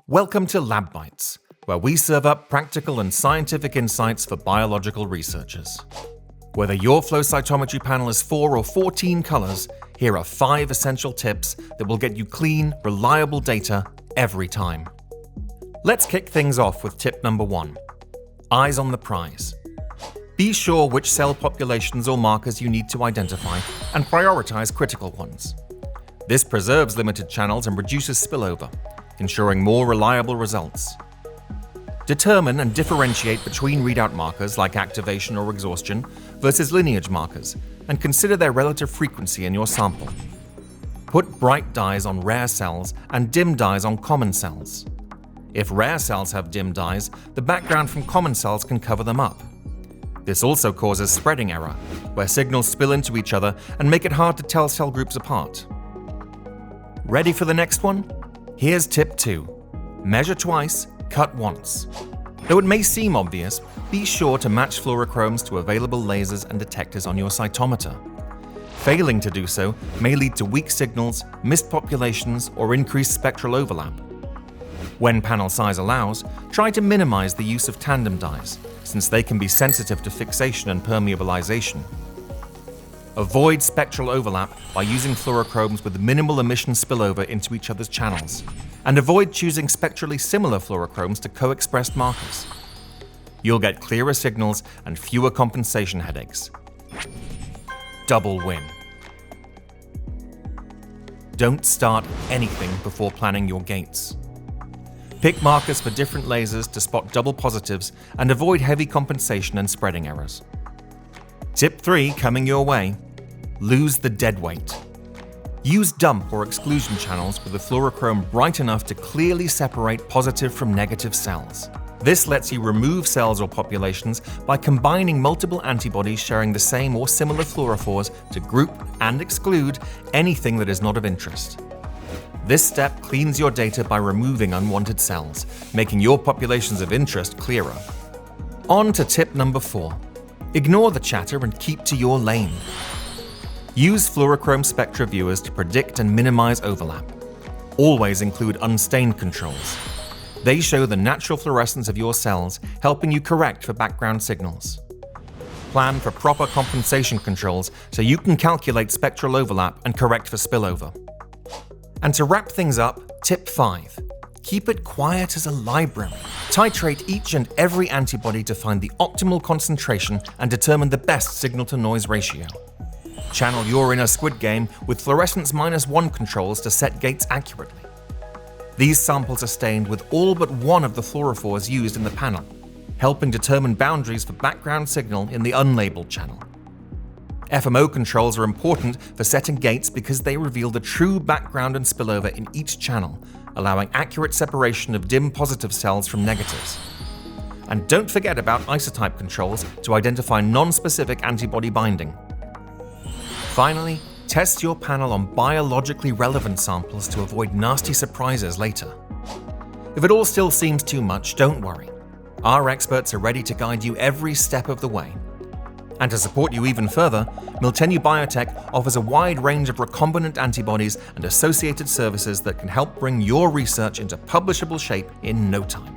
Welcome to Lab Bites, where we serve up practical and scientific insights for biological researchers. Whether your flow cytometry panel is 4 or 14 colors, here are 5 essential tips that will get you clean, reliable data every time. Let's kick things off with tip number 1. Eyes on the prize. Be sure which cell populations or markers you need to identify and prioritize critical ones. This preserves limited channels and reduces spillover, ensuring more reliable results. Determine and differentiate between readout markers like activation or exhaustion versus lineage markers, and consider their relative frequency in your sample. Put bright dyes on rare cells and dim dyes on common cells. If rare cells have dim dyes, the background from common cells can cover them up. This also causes spreading error, where signals spill into each other and make it hard to tell cell groups apart. Ready for the next one? Here's tip 2. Measure twice, cut once. Though it may seem obvious, be sure to match fluorochromes to available lasers and detectors on your cytometer. Failing to do so may lead to weak signals, missed populations, or increased spectral overlap. When panel size allows, try to minimize the use of tandem dyes, since they can be sensitive to fixation and permeabilization. Avoid spectral overlap by using fluorochromes with minimal emission spillover into each other's channels, and avoid choosing spectrally similar fluorochromes to co-expressed markers. You'll get clearer signals and fewer compensation headaches. Double win. Don't start anything before planning your gates. Pick markers for different lasers to spot double positives and avoid heavy compensation and spreading errors. Tip 3 coming your way. Lose the dead weight. Use dump or exclusion channels with the fluorochrome bright enough to clearly separate positive from negative cells. This lets you remove cells or populations by combining multiple antibodies sharing the same or similar fluorophores to group and exclude anything that is not of interest. This step cleans your data by removing unwanted cells, making your populations of interest clearer. On to tip number 4. Ignore the chatter and keep to your lane. Use fluorochrome spectra viewers to predict and minimize overlap. Always include unstained controls. They show the natural fluorescence of your cells, helping you correct for background signals. Plan for proper compensation controls so you can calculate spectral overlap and correct for spillover. And to wrap things up, tip 5. Keep it quiet as a library. Titrate each and every antibody to find the optimal concentration and determine the best signal-to-noise ratio. Channel your inner squid game with fluorescence -1 controls to set gates accurately. These samples are stained with all but one of the fluorophores used in the panel, helping determine boundaries for background signal in the unlabeled channel. FMO controls are important for setting gates because they reveal the true background and spillover in each channel, allowing accurate separation of dim positive cells from negatives. And don't forget about isotype controls to identify non-specific antibody binding. Finally, test your panel on biologically relevant samples to avoid nasty surprises later. If it all still seems too much, don't worry. Our experts are ready to guide you every step of the way. And to support you even further, Miltenyi Biotec offers a wide range of recombinant antibodies and associated services that can help bring your research into publishable shape in no time.